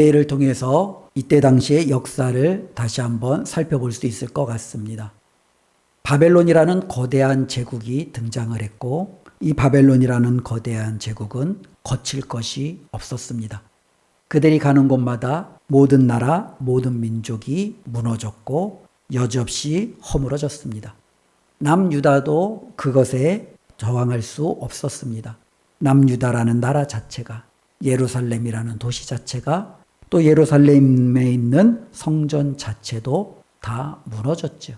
예를 통해서 이때 당시의 역사를 다시 한번 살펴볼 수 있을 것 같습니다. 바벨론이라는 거대한 제국이 등장을 했고, 이 바벨론이라는 거대한 제국은 거칠 것이 없었습니다. 그들이 가는 곳마다 모든 나라, 모든 민족이 무너졌고 여지없이 허물어졌습니다. 남유다도 그것에 저항할 수 없었습니다. 남유다라는 나라 자체가, 예루살렘이라는 도시 자체가, 또 예루살렘에 있는 성전 자체도 다 무너졌죠.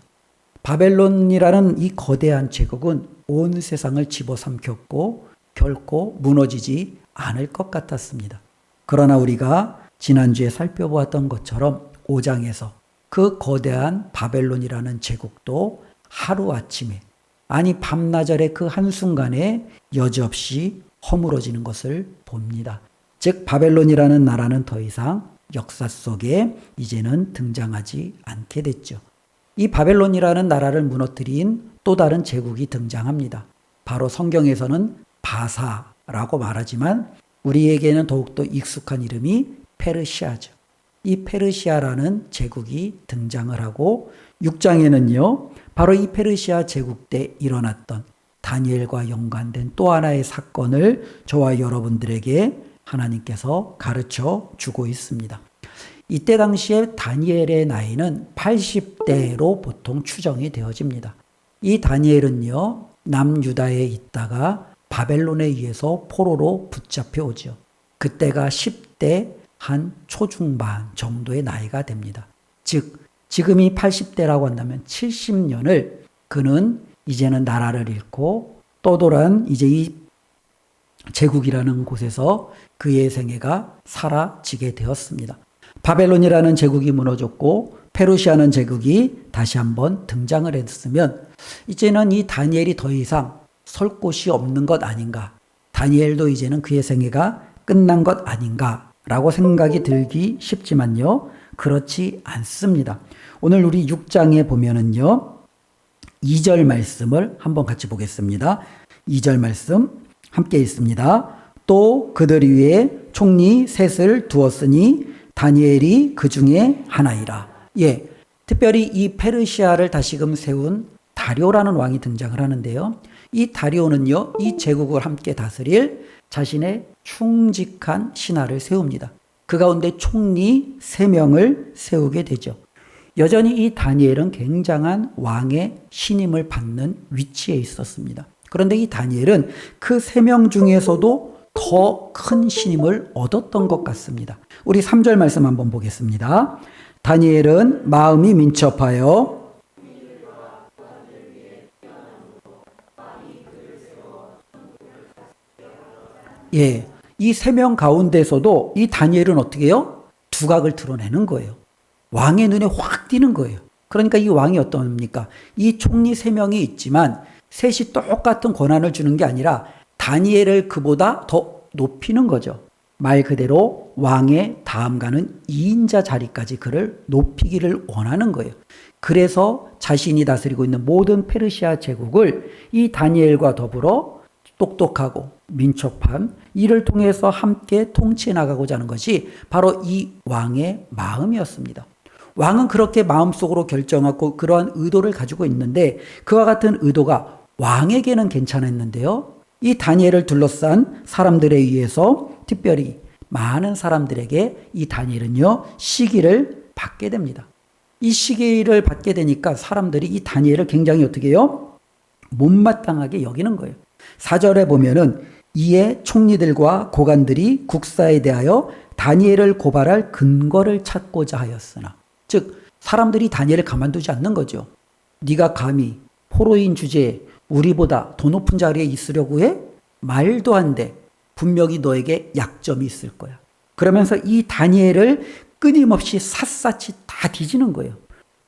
바벨론이라는 이 거대한 제국은 온 세상을 집어삼켰고 결코 무너지지 않을 것 같았습니다. 그러나 우리가 지난주에 살펴보았던 것처럼 5장에서 그 거대한 바벨론이라는 제국도 하루아침에, 아니 밤낮의 그 한순간에 여지없이 허물어지는 것을 봅니다. 즉 바벨론이라는 나라는 더 이상 역사 속에 이제는 등장하지 않게 됐죠. 이 바벨론이라는 나라를 무너뜨린 또 다른 제국이 등장합니다. 바로 성경에서는 바사라고 말하지만 우리에게는 더욱더 익숙한 이름이 페르시아죠. 이 페르시아라는 제국이 등장을 하고 6장에는요, 바로 이 페르시아 제국 때 일어났던 다니엘과 연관된 또 하나의 사건을 저와 여러분들에게 하나님께서 가르쳐 주고 있습니다. 이때 당시에 다니엘의 나이는 80대로 보통 추정이 되어집니다. 이 다니엘은요, 남유다에 있다가 바벨론에 의해서 포로로 붙잡혀 오죠. 그때가 10대 한 초중반 정도의 나이가 됩니다. 즉 지금이 80대라고 한다면 70년을 그는 이제는 나라를 잃고 떠돌한 이제 이 제국이라는 곳에서 그의 생애가 사라지게 되었습니다. 바벨론이라는 제국이 무너졌고 페르시아는 제국이 다시 한번 등장을 했으면 이제는 이 다니엘이 더 이상 설 곳이 없는 것 아닌가, 다니엘도 이제는 그의 생애가 끝난 것 아닌가 라고 생각이 들기 쉽지만요, 그렇지 않습니다. 오늘 우리 6장에 보면은요, 2절 말씀을 한번 같이 보겠습니다. 2절 말씀 함께 있습니다. 또 그들 위에 총리 셋을 두었으니 다니엘이 그 중에 하나이라. 예, 특별히 이 페르시아를 다시금 세운 다리오라는 왕이 등장을 하는데요. 이 다리오는요, 이 제국을 함께 다스릴 자신의 충직한 신하를 세웁니다. 그 가운데 총리 3명을 세우게 되죠. 여전히 이 다니엘은 굉장한 왕의 신임을 받는 위치에 있었습니다. 그런데 이 다니엘은 그 3명 중에서도 더 큰 신임을 얻었던 것 같습니다. 우리 3절 말씀 한번 보겠습니다. 다니엘은 마음이 민첩하여 예, 이 3명 가운데서도 이 다니엘은 어떻게 해요? 두각을 드러내는 거예요. 왕의 눈에 확 띄는 거예요. 그러니까 이 왕이 어떻습니까? 이 총리 3명이 있지만 셋이 똑같은 권한을 주는 게 아니라 다니엘을 그보다 더 높이는 거죠. 말 그대로 왕의 다음 가는 2인자 자리까지 그를 높이기를 원하는 거예요. 그래서 자신이 다스리고 있는 모든 페르시아 제국을 이 다니엘과 더불어 똑똑하고 민첩한 이를 통해서 함께 통치해 나가고자 하는 것이 바로 이 왕의 마음이었습니다. 왕은 그렇게 마음속으로 결정하고 그러한 의도를 가지고 있는데 그와 같은 의도가 왕에게는 괜찮았는데요, 이 다니엘을 둘러싼 사람들에 의해서 특별히 많은 사람들에게 이 다니엘은요, 시기를 받게 됩니다. 이 시기를 받게 되니까 사람들이 이 다니엘을 굉장히 어떻게 해요? 못마땅하게 여기는 거예요. 4절에 보면은 이에 총리들과 고관들이 국사에 대하여 다니엘을 고발할 근거를 찾고자 하였으나, 즉 사람들이 다니엘을 가만두지 않는 거죠. 네가 감히 포로인 주제에 우리보다 더 높은 자리에 있으려고 해? 말도 안 돼. 분명히 너에게 약점이 있을 거야. 그러면서 이 다니엘을 끊임없이 샅샅이 다 뒤지는 거예요.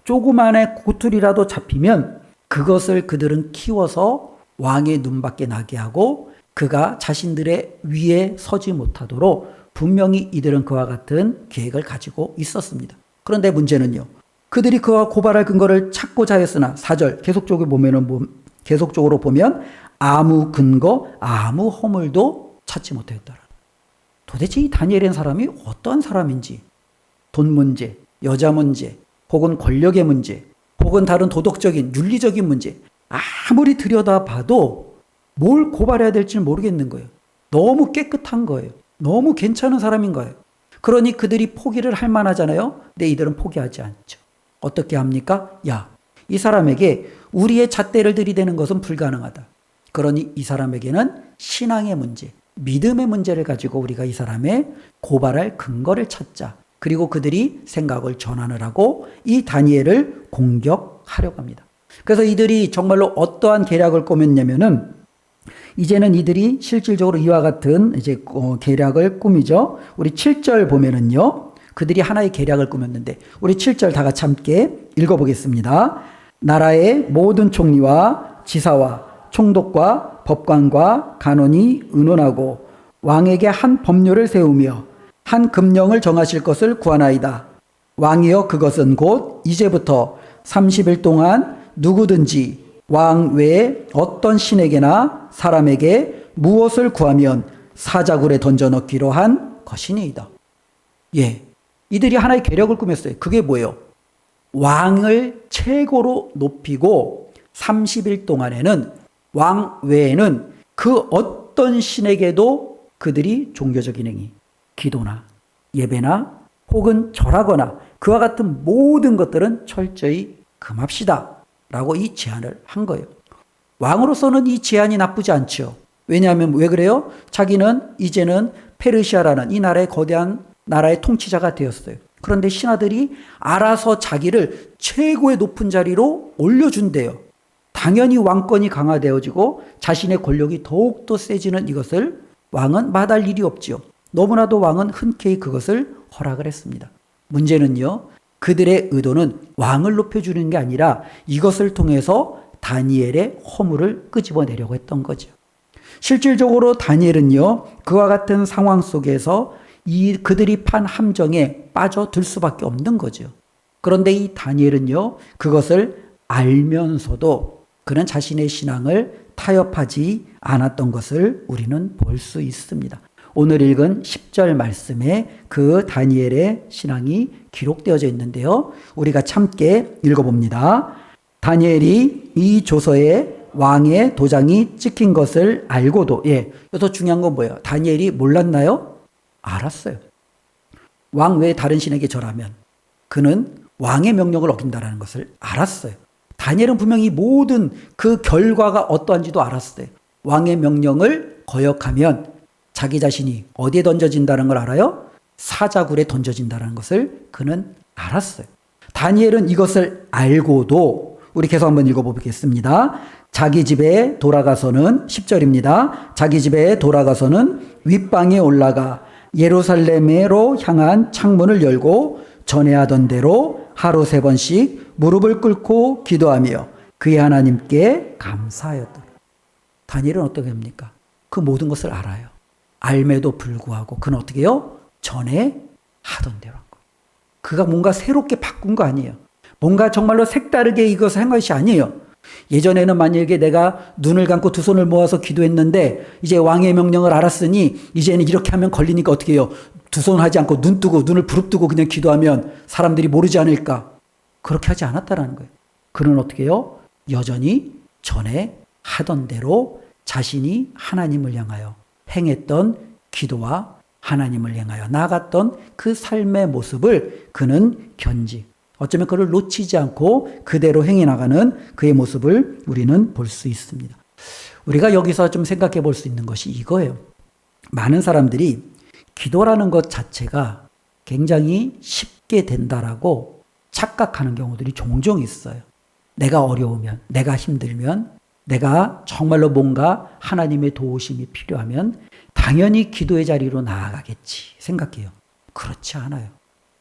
조그만의 고툴이라도 잡히면 그것을 그들은 키워서 왕의 눈밖에 나게 하고 그가 자신들의 위에 서지 못하도록 분명히 이들은 그와 같은 계획을 가지고 있었습니다. 그런데 문제는요, 그들이 그와 고발할 근거를 찾고자 하였으나 4절 계속적으로 보면 아무 근거, 아무 허물도 찾지 못하였더라. 도대체 이 다니엘이라는 사람이 어떠한 사람인지, 돈 문제, 여자 문제, 혹은 권력의 문제, 혹은 다른 도덕적인, 윤리적인 문제, 아무리 들여다봐도 뭘 고발해야 될지 모르겠는 거예요. 너무 깨끗한 거예요. 너무 괜찮은 사람인 거예요. 그러니 그들이 포기를 할 만하잖아요. 근데 이들은 포기하지 않죠. 어떻게 합니까? 야, 이 사람에게 우리의 잣대를 들이대는 것은 불가능하다. 그러니 이 사람에게는 신앙의 문제, 믿음의 문제를 가지고 우리가 이 사람의 고발할 근거를 찾자. 그리고 그들이 생각을 전환을 하고 이 다니엘을 공격하려고 합니다. 그래서 이들이 정말로 어떠한 계략을 꾸몄냐면은 이제는 이들이 실질적으로 이와 같은 이제 계략을 꾸미죠. 우리 7절 보면은요. 그들이 하나의 계략을 꾸몄는데 우리 7절 다 같이 함께 읽어보겠습니다. 나라의 모든 총리와 지사와 총독과 법관과 간원이 의논하고 왕에게 한 법률을 세우며 한 금령을 정하실 것을 구하나이다. 왕이여 그것은 곧 이제부터 30일 동안 누구든지 왕 외에 어떤 신에게나 사람에게 무엇을 구하면 사자굴에 던져넣기로 한 것이니이다. 예, 이들이 하나의 계략을 꾸몄어요. 그게 뭐예요? 왕을 최고로 높이고 30일 동안에는 왕 외에는 그 어떤 신에게도 그들이 종교적인 행위, 기도나 예배나 혹은 절하거나 그와 같은 모든 것들은 철저히 금합시다 라고 이 제안을 한 거예요. 왕으로서는 이 제안이 나쁘지 않죠. 왜냐하면 왜 그래요? 자기는 이제는 페르시아라는 이 나라의 거대한 나라의 통치자가 되었어요. 그런데 신하들이 알아서 자기를 최고의 높은 자리로 올려준대요. 당연히 왕권이 강화되어지고 자신의 권력이 더욱더 세지는 이것을 왕은 마다할 일이 없지요. 너무나도 왕은 흔쾌히 그것을 허락을 했습니다. 문제는요, 그들의 의도는 왕을 높여주는 게 아니라 이것을 통해서 다니엘의 허물을 끄집어내려고 했던 거죠. 실질적으로 다니엘은요, 그와 같은 상황 속에서 그들이 판 함정에 빠져들 수밖에 없는 거죠. 그런데 이 다니엘은요, 그것을 알면서도 그는 자신의 신앙을 타협하지 않았던 것을 우리는 볼 수 있습니다. 오늘 읽은 10절 말씀에 그 다니엘의 신앙이 기록되어져 있는데요. 우리가 함께 읽어봅니다. 다니엘이 이 조서에 왕의 도장이 찍힌 것을 알고도, 여기서 중요한 건 뭐예요? 다니엘이 몰랐나요? 알았어요. 왕 외에 다른 신에게 절하면 그는 왕의 명령을 어긴다는 것을 알았어요. 다니엘은 분명히 모든 그 결과가 어떠한지도 알았어요. 왕의 명령을 거역하면 자기 자신이 어디에 던져진다는 걸 알아요? 사자굴에 던져진다는 것을 그는 알았어요. 다니엘은 이것을 알고도 우리 계속 한번 읽어보겠습니다. 자기 집에 돌아가서는 10절입니다. 자기 집에 돌아가서는 윗방에 올라가 예루살렘으로 향한 창문을 열고 전에 하던 대로 하루 3번씩 무릎을 꿇고 기도하며 그의 하나님께 감사하였다. 다니엘은 어떻게 합니까? 그 모든 것을 알아요. 알매도 불구하고 그는 어떻게 해요? 전에 하던 대로 한 거예요. 그가 뭔가 새롭게 바꾼 거 아니에요. 뭔가 정말로 색다르게 이것을 한 것이 아니에요. 예전에는 만약에 내가 눈을 감고 두 손을 모아서 기도했는데 이제 왕의 명령을 알았으니 이제는 이렇게 하면 걸리니까 어떻게 해요? 두 손 하지 않고 눈 뜨고 눈을 부릅뜨고 그냥 기도하면 사람들이 모르지 않을까? 그렇게 하지 않았다라는 거예요. 그는 어떻게 해요? 여전히 전에 하던 대로 자신이 하나님을 향하여 행했던 기도와 하나님을 향하여 나아갔던 그 삶의 모습을 그는 어쩌면 그를 놓치지 않고 그대로 행해 나가는 그의 모습을 우리는 볼 수 있습니다. 우리가 여기서 좀 생각해 볼 수 있는 것이 이거예요. 많은 사람들이 기도라는 것 자체가 굉장히 쉽게 된다라고 착각하는 경우들이 종종 있어요. 내가 어려우면, 내가 힘들면, 내가 정말로 뭔가 하나님의 도우심이 필요하면 당연히 기도의 자리로 나아가겠지 생각해요. 그렇지 않아요.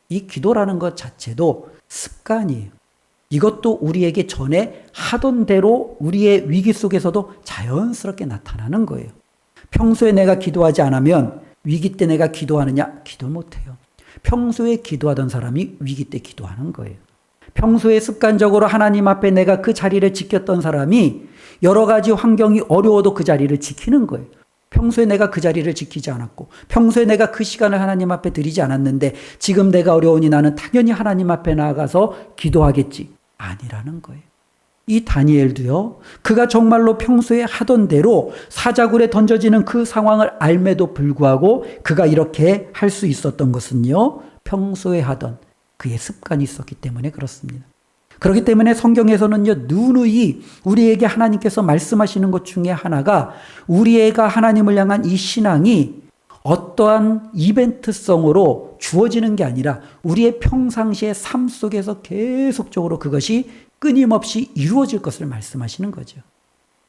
이 기도라는 것 자체도 습관이에요. 이것도 우리에게 전에 하던 대로 우리의 위기 속에서도 자연스럽게 나타나는 거예요. 평소에 내가 기도하지 않으면 위기 때 내가 기도하느냐? 기도 못해요. 평소에 기도하던 사람이 위기 때 기도하는 거예요. 평소에 습관적으로 하나님 앞에 내가 그 자리를 지켰던 사람이 여러 가지 환경이 어려워도 그 자리를 지키는 거예요. 평소에 내가 그 자리를 지키지 않았고 평소에 내가 그 시간을 하나님 앞에 드리지 않았는데 지금 내가 어려우니 나는 당연히 하나님 앞에 나아가서 기도하겠지. 아니라는 거예요. 이 다니엘도요, 그가 정말로 평소에 하던 대로 사자굴에 던져지는 그 상황을 알매도 불구하고 그가 이렇게 할 수 있었던 것은요, 평소에 하던 그의 습관이 있었기 때문에 그렇습니다. 그렇기 때문에 성경에서는요, 누누이 우리에게 하나님께서 말씀하시는 것 중에 하나가 우리가 하나님을 향한 이 신앙이 어떠한 이벤트성으로 주어지는 게 아니라 우리의 평상시의 삶 속에서 계속적으로 그것이 끊임없이 이루어질 것을 말씀하시는 거죠.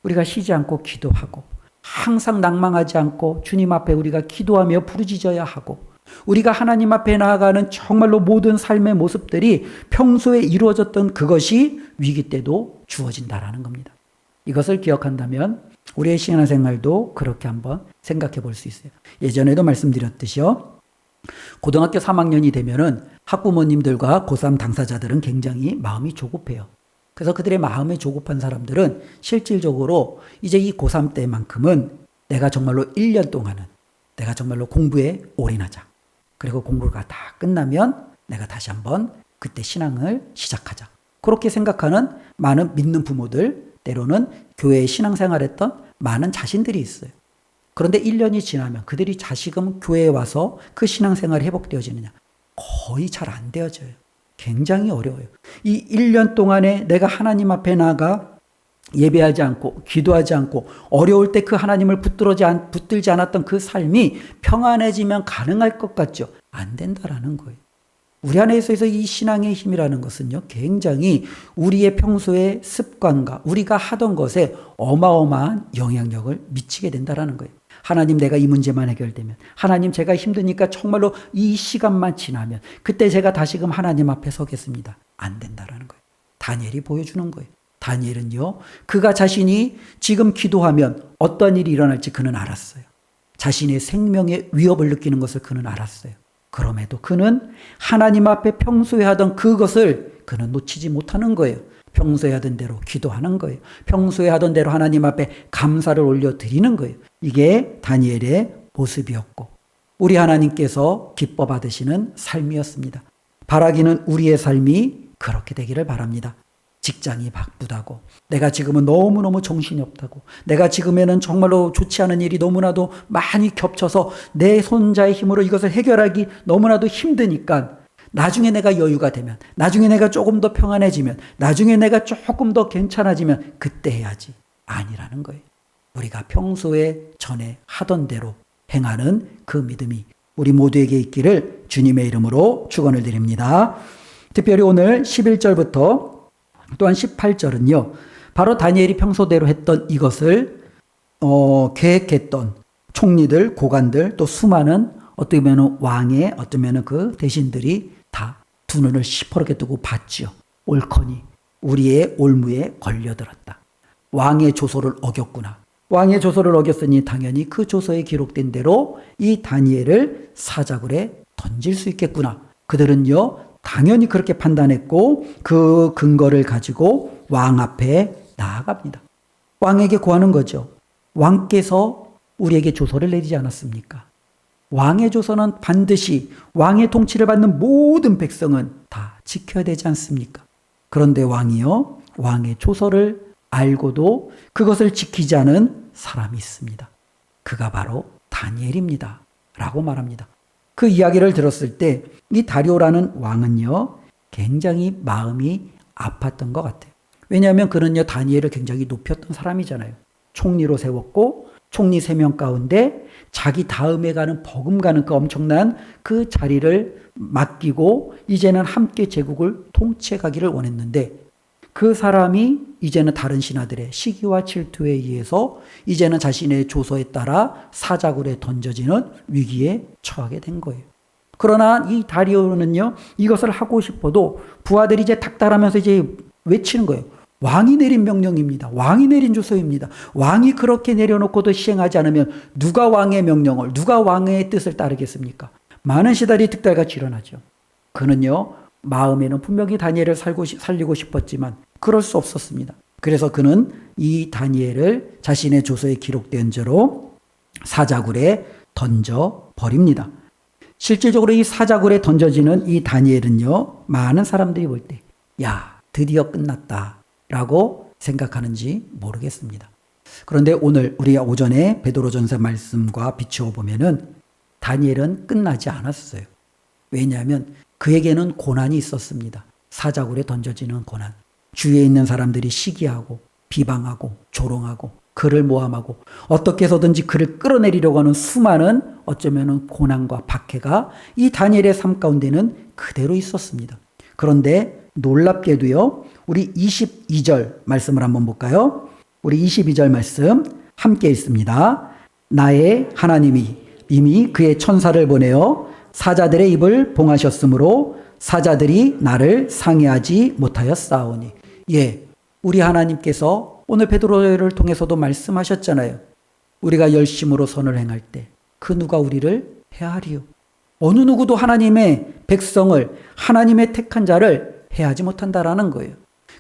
우리가 쉬지 않고 기도하고 항상 낭망하지 않고 주님 앞에 우리가 기도하며 부르짖어야 하고 우리가 하나님 앞에 나아가는 정말로 모든 삶의 모습들이 평소에 이루어졌던 그것이 위기 때도 주어진다라는 겁니다. 이것을 기억한다면 우리의 신앙생활도 그렇게 한번 생각해 볼 수 있어요. 예전에도 말씀드렸듯이요. 고등학교 3학년이 되면은 학부모님들과 고3 당사자들은 굉장히 마음이 조급해요. 그래서 그들의 마음이 조급한 사람들은 실질적으로 이제 이 고3 때만큼은 내가 정말로 1년 동안은 내가 정말로 공부에 올인하자. 그리고 공부가 다 끝나면 내가 다시 한번 그때 신앙을 시작하자. 그렇게 생각하는 많은 믿는 부모들, 때로는 교회에 신앙생활했던 많은 자신들이 있어요. 그런데 1년이 지나면 그들이 다시금 교회에 와서 그 신앙생활이 회복되어지느냐? 거의 잘 안 되어져요. 굉장히 어려워요. 이 1년 동안에 내가 하나님 앞에 나아가 예배하지 않고 기도하지 않고 어려울 때 그 하나님을 붙들지 않았던 그 삶이 평안해지면 가능할 것 같죠? 안 된다라는 거예요. 우리 안에 있어서 이 신앙의 힘이라는 것은요, 굉장히 우리의 평소의 습관과 우리가 하던 것에 어마어마한 영향력을 미치게 된다라는 거예요. 하나님, 내가 이 문제만 해결되면, 하나님, 제가 힘드니까 정말로 이 시간만 지나면 그때 제가 다시금 하나님 앞에 서겠습니다. 안 된다라는 거예요. 다니엘이 보여주는 거예요. 다니엘은요, 그가 자신이 지금 기도하면 어떤 일이 일어날지 그는 알았어요. 자신의 생명의 위협을 느끼는 것을 그는 알았어요. 그럼에도 그는 하나님 앞에 평소에 하던 그것을 그는 놓치지 못하는 거예요. 평소에 하던 대로 기도하는 거예요. 평소에 하던 대로 하나님 앞에 감사를 올려드리는 거예요. 이게 다니엘의 모습이었고 우리 하나님께서 기뻐 받으시는 삶이었습니다. 바라기는 우리의 삶이 그렇게 되기를 바랍니다. 직장이 바쁘다고, 내가 지금은 너무너무 정신이 없다고, 내가 지금에는 정말로 좋지 않은 일이 너무나도 많이 겹쳐서 내 손자의 힘으로 이것을 해결하기 너무나도 힘드니까 나중에 내가 여유가 되면, 나중에 내가 조금 더 평안해지면, 나중에 내가 조금 더 괜찮아지면 그때 해야지. 아니라는 거예요. 우리가 평소에 전에 하던 대로 행하는 그 믿음이 우리 모두에게 있기를 주님의 이름으로 축원을 드립니다. 특별히 오늘 11절부터 또한 18절은요. 바로 다니엘이 평소대로 했던 이것을 계획했던 총리들, 고관들, 또 수많은 어떻게 보면 왕의 어쩌면 그 대신들이 다 두 눈을 시퍼렇게 뜨고 봤지요. 옳거니 우리의 올무에 걸려들었다. 왕의 조서를 어겼구나. 왕의 조서를 어겼으니 당연히 그 조서에 기록된 대로 이 다니엘을 사자굴에 던질 수 있겠구나. 그들은요, 당연히 그렇게 판단했고 그 근거를 가지고 왕 앞에 나아갑니다. 왕에게 구하는 거죠. 왕께서 우리에게 조서를 내리지 않았습니까? 왕의 조서는 반드시 왕의 통치를 받는 모든 백성은 다 지켜야 되지 않습니까? 그런데 왕이요, 왕의 조서를 알고도 그것을 지키지 않은 사람이 있습니다. 그가 바로 다니엘입니다. 라고 말합니다. 그 이야기를 들었을 때 이 다리오라는 왕은요, 굉장히 마음이 아팠던 것 같아요. 왜냐하면 그는요, 다니엘을 굉장히 높였던 사람이잖아요. 총리로 세웠고 총리 3명 가운데 자기 다음에 가는 버금가는 그 엄청난 그 자리를 맡기고 이제는 함께 제국을 통치해가기를 원했는데 그 사람이 이제는 다른 신하들의 시기와 질투에 의해서 이제는 자신의 조서에 따라 사자굴에 던져지는 위기에 처하게 된 거예요. 그러나 이 다리오는요, 이것을 하고 싶어도 부하들이 이제 닥달하면서 이제 외치는 거예요. 왕이 내린 명령입니다. 왕이 내린 조서입니다. 왕이 그렇게 내려놓고도 시행하지 않으면 누가 왕의 명령을, 누가 왕의 뜻을 따르겠습니까? 많은 시달이 득달같이 일어나죠. 그는요, 마음에는 분명히 다니엘을 살리고 싶었지만 그럴 수 없었습니다. 그래서 그는 이 다니엘을 자신의 조서에 기록된 대로 사자굴에 던져 버립니다. 실질적으로 이 사자굴에 던져지는 이 다니엘은요, 많은 사람들이 볼 때, 야, 드디어 끝났다 라고 생각하는지 모르겠습니다. 그런데 오늘 우리가 오전에 베드로전서 말씀과 비추어 보면은 다니엘은 끝나지 않았어요. 왜냐하면 그에게는 고난이 있었습니다. 사자굴에 던져지는 고난. 주위에 있는 사람들이 시기하고 비방하고 조롱하고 그를 모함하고 어떻게 해서든지 그를 끌어내리려고 하는 수많은 어쩌면 고난과 박해가 이 다니엘의 삶 가운데는 그대로 있었습니다. 그런데 놀랍게도요, 우리 22절 말씀을 한번 볼까요? 우리 22절 말씀 함께 읽습니다. 나의 하나님이 이미 그의 천사를 보내어 사자들의 입을 봉하셨으므로 사자들이 나를 상해하지 못하였사오니. 예, 우리 하나님께서 오늘 베드로를 통해서도 말씀하셨잖아요. 우리가 열심으로 선을 행할 때 그 누가 우리를 해하리요. 어느 누구도 하나님의 백성을, 하나님의 택한 자를 해하지 못한다라는 거예요.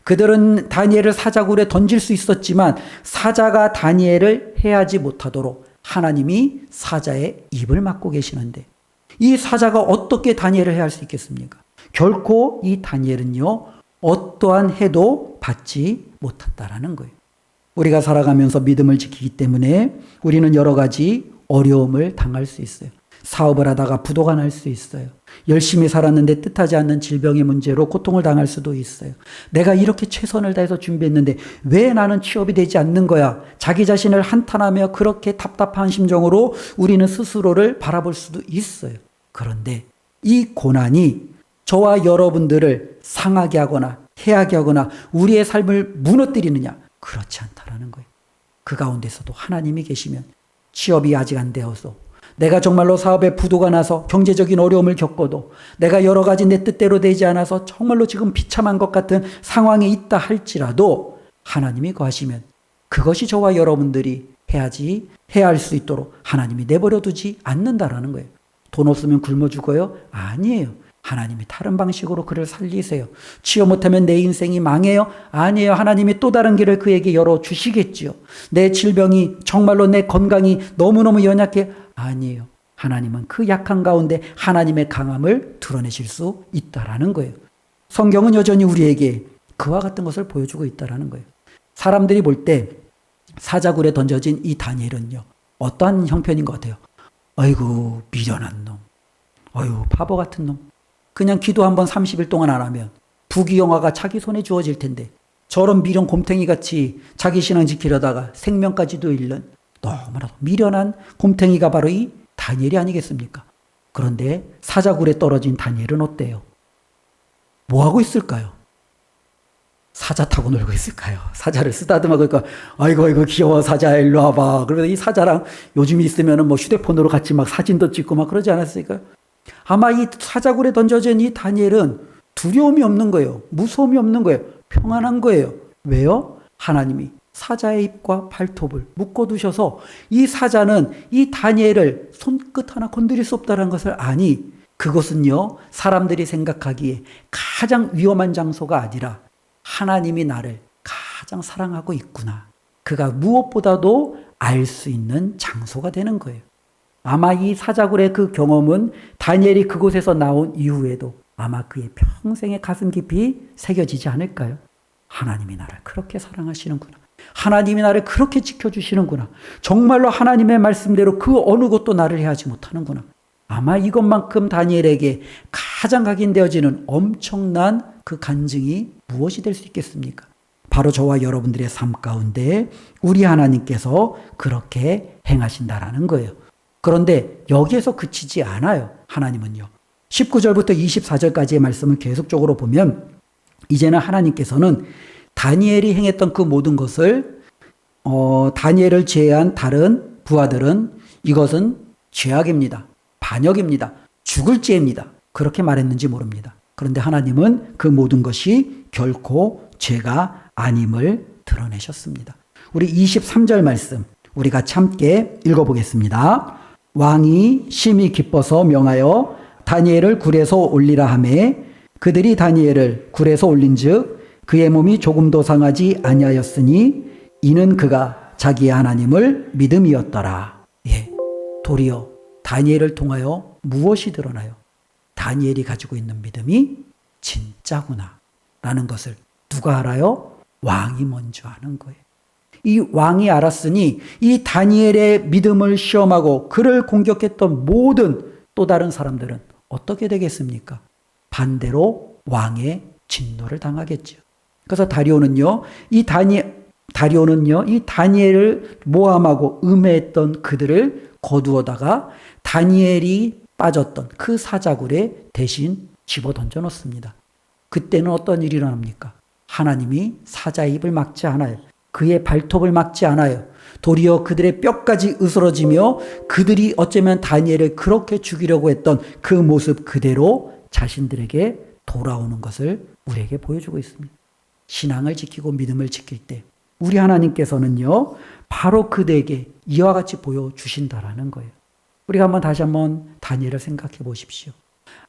그들은 다니엘을 사자굴에 던질 수 있었지만 사자가 다니엘을 해하지 못하도록 하나님이 사자의 입을 막고 계시는데, 이 사자가 어떻게 다니엘을 해할 수 있겠습니까? 결코 이 다니엘은요, 어떠한 해도 받지 못한다라는 거예요. 우리가 살아가면서 믿음을 지키기 때문에 우리는 여러 가지 어려움을 당할 수 있어요. 사업을 하다가 부도가 날 수 있어요. 열심히 살았는데 뜻하지 않는 질병의 문제로 고통을 당할 수도 있어요. 내가 이렇게 최선을 다해서 준비했는데 왜 나는 취업이 되지 않는 거야? 자기 자신을 한탄하며 그렇게 답답한 심정으로 우리는 스스로를 바라볼 수도 있어요. 그런데 이 고난이 저와 여러분들을 상하게 하거나 해하게 하거나 우리의 삶을 무너뜨리느냐? 그렇지 않다라는 거예요. 그 가운데서도 하나님이 계시면, 취업이 아직 안 되어서, 내가 정말로 사업에 부도가 나서 경제적인 어려움을 겪어도, 내가 여러 가지 내 뜻대로 되지 않아서 정말로 지금 비참한 것 같은 상황에 있다 할지라도 하나님이 거하시면 그것이 저와 여러분들이 해야 할 수 있도록 하나님이 내버려 두지 않는다라는 거예요. 돈 없으면 굶어 죽어요? 아니에요. 하나님이 다른 방식으로 그를 살리세요. 취업 못하면 내 인생이 망해요? 아니에요. 하나님이 또 다른 길을 그에게 열어주시겠지요. 내 질병이, 정말로 내 건강이 너무너무 연약해? 아니에요. 하나님은 그 약한 가운데 하나님의 강함을 드러내실 수 있다라는 거예요. 성경은 여전히 우리에게 그와 같은 것을 보여주고 있다라는 거예요. 사람들이 볼 때 사자굴에 던져진 이 다니엘은요, 어떠한 형편인 것 같아요? 아이고, 미련한 놈. 아유, 바보 같은 놈. 그냥 기도 한번 30일 동안 안 하면 부귀영화가 자기 손에 주어질 텐데, 저런 미련 곰탱이같이 자기 신앙 지키려다가 생명까지도 잃는 너무나도 미련한 곰탱이가 바로 이 다니엘이 아니겠습니까? 그런데 사자굴에 떨어진 다니엘은 어때요? 뭐하고 있을까요? 사자 타고 놀고 있을까요? 사자를 쓰다듬어. 그러니까 아이고 귀여워, 사자 일로 와봐. 그러면 이 사자랑 요즘 있으면은 뭐 휴대폰으로 같이 막 사진도 찍고 막 그러지 않았을까요? 아마 이 사자굴에 던져진 이 다니엘은 두려움이 없는 거예요. 무서움이 없는 거예요. 평안한 거예요. 왜요? 하나님이 사자의 입과 발톱을 묶어두셔서 이 사자는 이 다니엘을 손끝 하나 건드릴 수 없다는 것을 아니, 그것은요, 사람들이 생각하기에 가장 위험한 장소가 아니라 하나님이 나를 가장 사랑하고 있구나, 그가 무엇보다도 알 수 있는 장소가 되는 거예요. 아마 이 사자굴의 그 경험은 다니엘이 그곳에서 나온 이후에도 아마 그의 평생의 가슴 깊이 새겨지지 않을까요? 하나님이 나를 그렇게 사랑하시는구나. 하나님이 나를 그렇게 지켜주시는구나. 정말로 하나님의 말씀대로 그 어느 것도 나를 해하지 못하는구나. 아마 이것만큼 다니엘에게 가장 각인되어지는 엄청난 그 간증이 무엇이 될 수 있겠습니까? 바로 저와 여러분들의 삶 가운데 우리 하나님께서 그렇게 행하신다라는 거예요. 그런데 여기에서 그치지 않아요. 하나님은요. 19절부터 24절까지의 말씀을 계속적으로 보면 이제는 하나님께서는 다니엘이 행했던 그 모든 것을 다니엘을 제외한 다른 부하들은 이것은 죄악입니다. 반역입니다. 죽을 죄입니다. 그렇게 말했는지 모릅니다. 그런데 하나님은 그 모든 것이 결코 죄가 아님을 드러내셨습니다. 우리 23절 말씀 우리 같이 함께 읽어보겠습니다. 왕이 심히 기뻐서 명하여 다니엘을 굴에서 올리라 하매 그들이 다니엘을 굴에서 올린즉 그의 몸이 조금도 상하지 아니하였으니 이는 그가 자기의 하나님을 믿음이었더라. 예. 도리어 다니엘을 통하여 무엇이 드러나요? 다니엘이 가지고 있는 믿음이 진짜구나 라는 것을 누가 알아요? 왕이 먼저 아는 거예요. 이 왕이 알았으니 이 다니엘의 믿음을 시험하고 그를 공격했던 모든 또 다른 사람들은 어떻게 되겠습니까? 반대로 왕의 진노를 당하겠죠. 그래서 다리오는요, 이 다니엘을 모함하고 음해했던 그들을 거두어다가 다니엘이 빠졌던 그 사자굴에 대신 집어 던져 놓습니다. 그때는 어떤 일이 일어납니까? 하나님이 사자의 입을 막지 않아요. 그의 발톱을 막지 않아요. 도리어 그들의 뼈까지 으스러지며 그들이 어쩌면 다니엘을 그렇게 죽이려고 했던 그 모습 그대로 자신들에게 돌아오는 것을 우리에게 보여주고 있습니다. 신앙을 지키고 믿음을 지킬 때 우리 하나님께서는요, 바로 그들에게 이와 같이 보여주신다라는 거예요. 우리가 다시 한번 다니엘을 생각해 보십시오.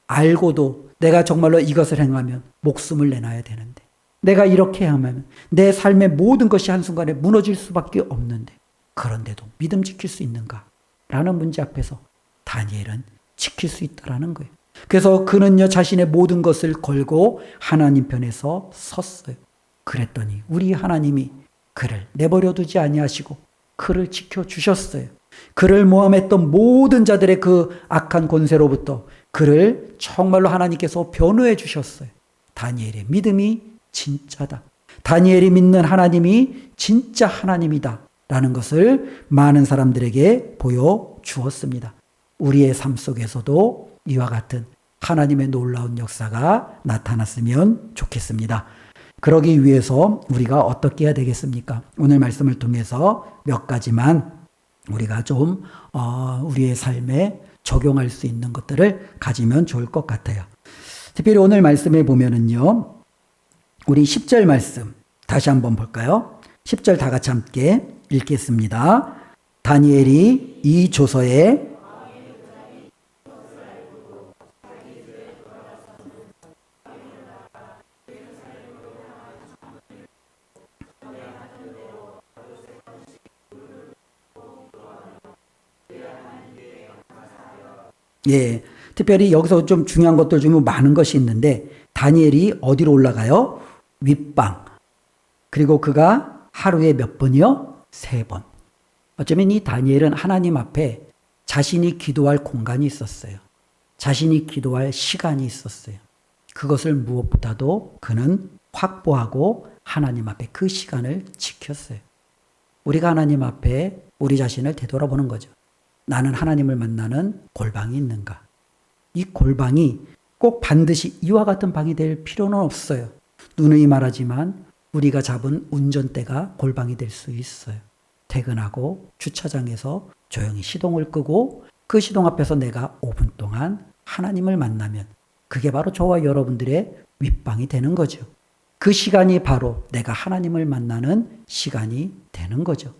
알고도 내가 정말로 이것을 행하면 목숨을 내놔야 되는데, 내가 이렇게 하면 내 삶의 모든 것이 한순간에 무너질 수밖에 없는데, 그런데도 믿음 지킬 수 있는가? 라는 문제 앞에서 다니엘은 지킬 수 있다라는 거예요. 그래서 그는요, 자신의 모든 것을 걸고 하나님 편에서 섰어요. 그랬더니 우리 하나님이 그를 내버려 두지 아니하시고 그를 지켜주셨어요. 그를 모함했던 모든 자들의 그 악한 권세로부터 그를 정말로 하나님께서 변호해 주셨어요. 다니엘의 믿음이 진짜다. 다니엘이 믿는 하나님이 진짜 하나님이다. 라는 것을 많은 사람들에게 보여주었습니다. 우리의 삶 속에서도 이와 같은 하나님의 놀라운 역사가 나타났으면 좋겠습니다. 그러기 위해서 우리가 어떻게 해야 되겠습니까? 오늘 말씀을 통해서 몇 가지만 우리가 좀 우리의 삶에 적용할 수 있는 것들을 가지면 좋을 것 같아요. 특별히 오늘 말씀에 보면은요, 우리 10절 말씀 다시 한번 볼까요? 10절 다 같이 함께 읽겠습니다. 다니엘이 이 조서에 특별히 여기서 좀 중요한 것들 중에 많은 것이 있는데, 다니엘이 어디로 올라가요? 윗방. 그리고 그가 하루에 몇 번이요? 3번. 어쩌면 이 다니엘은 하나님 앞에 자신이 기도할 공간이 있었어요. 자신이 기도할 시간이 있었어요. 그것을 무엇보다도 그는 확보하고 하나님 앞에 그 시간을 지켰어요. 우리가 하나님 앞에 우리 자신을 되돌아보는 거죠. 나는 하나님을 만나는 골방이 있는가? 이 골방이 꼭 반드시 이와 같은 방이 될 필요는 없어요. 누누이 말하지만 우리가 잡은 운전대가 골방이 될 수 있어요. 퇴근하고 주차장에서 조용히 시동을 끄고 그 시동 앞에서 내가 5분 동안 하나님을 만나면 그게 바로 저와 여러분들의 윗방이 되는 거죠. 그 시간이 바로 내가 하나님을 만나는 시간이 되는 거죠.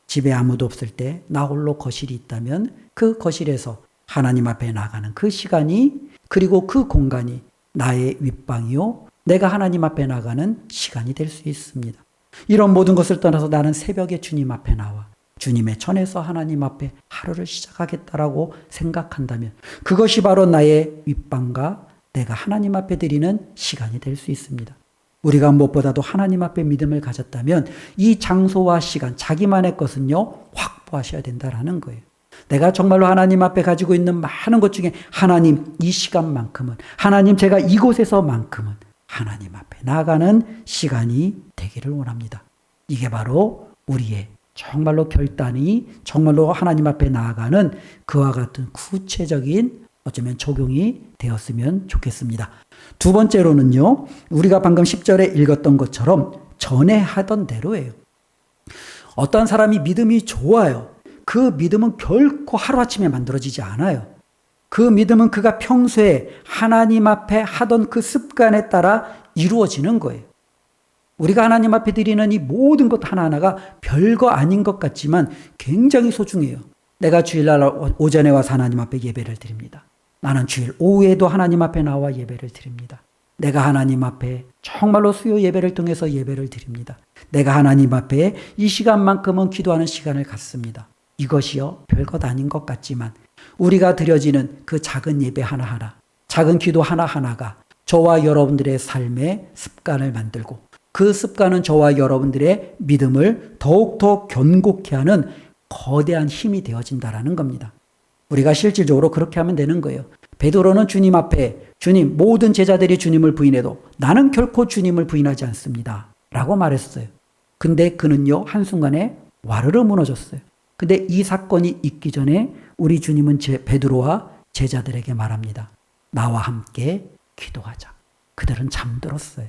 집에 아무도 없을 때 나 홀로 거실이 있다면 그 거실에서 하나님 앞에 나가는 그 시간이, 그리고 그 공간이 나의 윗방이요, 내가 하나님 앞에 나가는 시간이 될 수 있습니다. 이런 모든 것을 떠나서 나는 새벽에 주님 앞에 나와 주님의 전에서 하나님 앞에 하루를 시작하겠다라고 생각한다면 그것이 바로 나의 윗방과 내가 하나님 앞에 드리는 시간이 될 수 있습니다. 우리가 무엇보다도 하나님 앞에 믿음을 가졌다면 이 장소와 시간, 자기만의 것은요, 확보하셔야 된다라는 거예요. 내가 정말로 하나님 앞에 가지고 있는 많은 것 중에 하나님, 이 시간만큼은, 하나님, 제가 이곳에서만큼은 하나님 앞에 나아가는 시간이 되기를 원합니다. 이게 바로 우리의 정말로 결단이, 정말로 하나님 앞에 나아가는 그와 같은 구체적인 어쩌면 적용이 되었으면 좋겠습니다. 두 번째로는요, 우리가 방금 10절에 읽었던 것처럼 전에 하던 대로예요. 어떤 사람이 믿음이 좋아요. 그 믿음은 결코 하루아침에 만들어지지 않아요. 그 믿음은 그가 평소에 하나님 앞에 하던 그 습관에 따라 이루어지는 거예요. 우리가 하나님 앞에 드리는 이 모든 것 하나하나가 별거 아닌 것 같지만 굉장히 소중해요. 내가 주일날 오전에 와서 하나님 앞에 예배를 드립니다. 나는 주일 오후에도 하나님 앞에 나와 예배를 드립니다. 내가 하나님 앞에 정말로 수요 예배를 통해서 예배를 드립니다. 내가 하나님 앞에 이 시간만큼은 기도하는 시간을 갖습니다. 이것이요 별것 아닌 것 같지만 우리가 드려지는 그 작은 예배 하나하나, 작은 기도 하나하나가 저와 여러분들의 삶의 습관을 만들고 그 습관은 저와 여러분들의 믿음을 더욱더 견고케 하는 거대한 힘이 되어진다라는 겁니다. 우리가 실질적으로 그렇게 하면 되는 거예요. 베드로는 주님 앞에 주님, 모든 제자들이 주님을 부인해도 나는 결코 주님을 부인하지 않습니다 라고 말했어요. 근데 그는요 한순간에 와르르 무너졌어요. 근데 이 사건이 있기 전에 우리 주님은 베드로와 제자들에게 말합니다. 나와 함께 기도하자. 그들은 잠들었어요.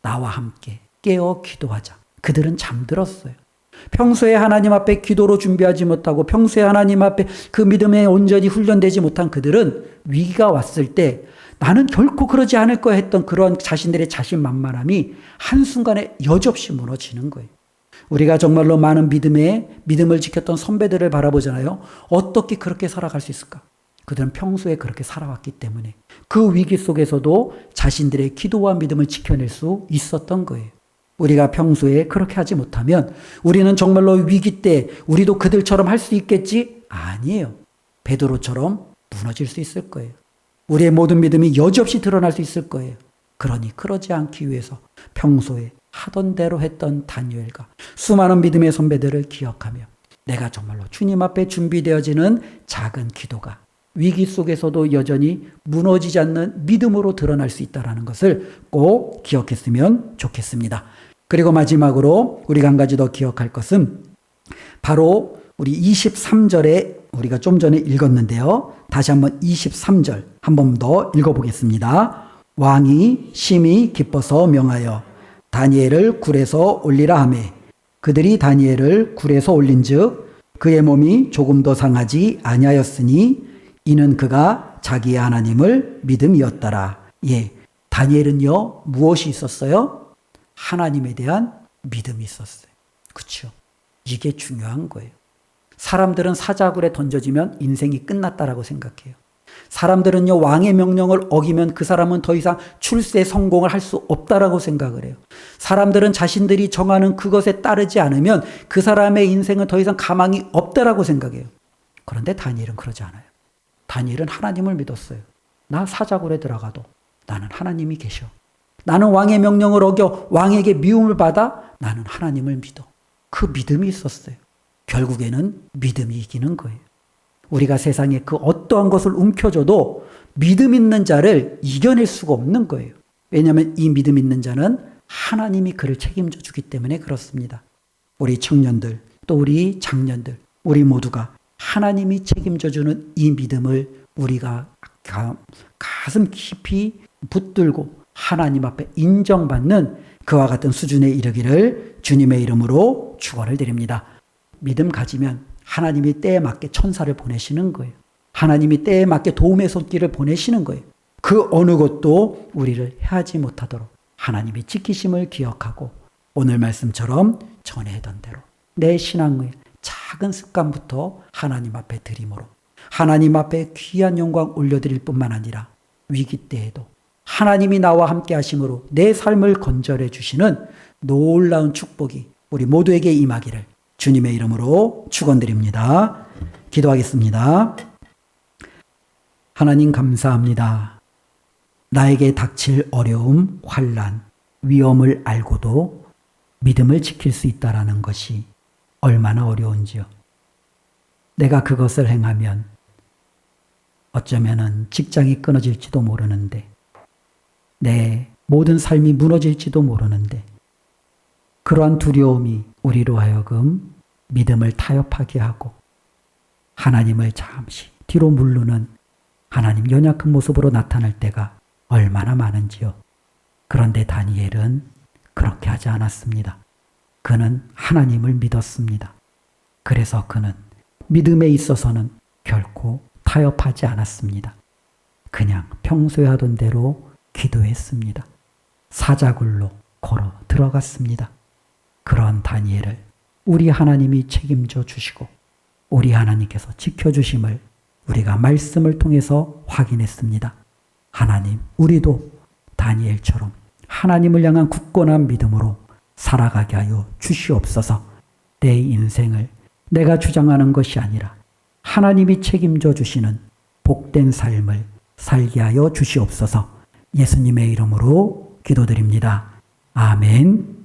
나와 함께 깨어 기도하자. 그들은 잠들었어요. 평소에 하나님 앞에 기도로 준비하지 못하고 평소에 하나님 앞에 그 믿음에 온전히 훈련되지 못한 그들은 위기가 왔을 때 나는 결코 그러지 않을 거야 했던 그런 자신들의 자신만만함이 한순간에 여지없이 무너지는 거예요. 우리가 정말로 많은 믿음을 지켰던 선배들을 바라보잖아요. 어떻게 그렇게 살아갈 수 있을까? 그들은 평소에 그렇게 살아왔기 때문에 그 위기 속에서도 자신들의 기도와 믿음을 지켜낼 수 있었던 거예요. 우리가 평소에 그렇게 하지 못하면 우리는 정말로 위기 때 우리도 그들처럼 할 수 있겠지? 아니에요. 베드로처럼 무너질 수 있을 거예요. 우리의 모든 믿음이 여지없이 드러날 수 있을 거예요. 그러니 그러지 않기 위해서 평소에 하던 대로 했던 다니엘과 수많은 믿음의 선배들을 기억하며 내가 정말로 주님 앞에 준비되어지는 작은 기도가 위기 속에서도 여전히 무너지지 않는 믿음으로 드러날 수 있다는 것을 꼭 기억했으면 좋겠습니다. 그리고 마지막으로 우리가 한 가지 더 기억할 것은 바로 우리 23절에 우리가 좀 전에 읽었는데요. 다시 한번 23절 한 번 더 읽어보겠습니다. 왕이 심히 기뻐서 명하여 다니엘을 굴에서 올리라 하매 그들이 다니엘을 굴에서 올린즉 그의 몸이 조금도 상하지 아니하였으니 이는 그가 자기의 하나님을 믿음이었더라. 예, 다니엘은요 무엇이 있었어요? 하나님에 대한 믿음이 있었어요. 그렇죠? 이게 중요한 거예요. 사람들은 사자굴에 던져지면 인생이 끝났다라고 생각해요. 사람들은요 왕의 명령을 어기면 그 사람은 더 이상 출세 성공을 할 수 없다라고 생각을 해요. 사람들은 자신들이 정하는 그것에 따르지 않으면 그 사람의 인생은 더 이상 가망이 없다라고 생각해요. 그런데 다니엘은 그러지 않아요. 다니엘은 하나님을 믿었어요. 나 사자굴에 들어가도 나는 하나님이 계셔. 나는 왕의 명령을 어겨 왕에게 미움을 받아 나는 하나님을 믿어. 그 믿음이 있었어요. 결국에는 믿음이 이기는 거예요. 우리가 세상에 그 어떠한 것을 움켜줘도 믿음 있는 자를 이겨낼 수가 없는 거예요. 왜냐하면 이 믿음 있는 자는 하나님이 그를 책임져 주기 때문에 그렇습니다. 우리 청년들 또 우리 장년들 우리 모두가 하나님이 책임져 주는 이 믿음을 우리가 가슴 깊이 붙들고 하나님 앞에 인정받는 그와 같은 수준에 이르기를 주님의 이름으로 축원을 드립니다. 믿음 가지면 하나님이 때에 맞게 천사를 보내시는 거예요. 하나님이 때에 맞게 도움의 손길을 보내시는 거예요. 그 어느 것도 우리를 해하지 못하도록 하나님이 지키심을 기억하고 오늘 말씀처럼 전해던 대로 내 신앙의 작은 습관부터 하나님 앞에 드림으로 하나님 앞에 귀한 영광 올려드릴 뿐만 아니라 위기 때에도 하나님이 나와 함께 하심으로 내 삶을 건절해 주시는 놀라운 축복이 우리 모두에게 임하기를 주님의 이름으로 축원드립니다. 기도하겠습니다. 하나님 감사합니다. 나에게 닥칠 어려움, 환난, 위험을 알고도 믿음을 지킬 수 있다라는 것이 얼마나 어려운지요. 내가 그것을 행하면 어쩌면은 직장이 끊어질지도 모르는데 내 모든 삶이 무너질지도 모르는데 그러한 두려움이 우리로 하여금 믿음을 타협하게 하고 하나님을 잠시 뒤로 물르는 하나님 연약한 모습으로 나타날 때가 얼마나 많은지요. 그런데 다니엘은 그렇게 하지 않았습니다. 그는 하나님을 믿었습니다. 그래서 그는 믿음에 있어서는 결코 타협하지 않았습니다. 그냥 평소에 하던 대로 기도했습니다. 사자굴로 걸어 들어갔습니다. 그런 다니엘을 우리 하나님이 책임져 주시고 우리 하나님께서 지켜주심을 우리가 말씀을 통해서 확인했습니다. 하나님, 우리도 다니엘처럼 하나님을 향한 굳건한 믿음으로 살아가게 하여 주시옵소서. 내 인생을 내가 주장하는 것이 아니라 하나님이 책임져 주시는 복된 삶을 살게 하여 주시옵소서. 예수님의 이름으로 기도드립니다. 아멘.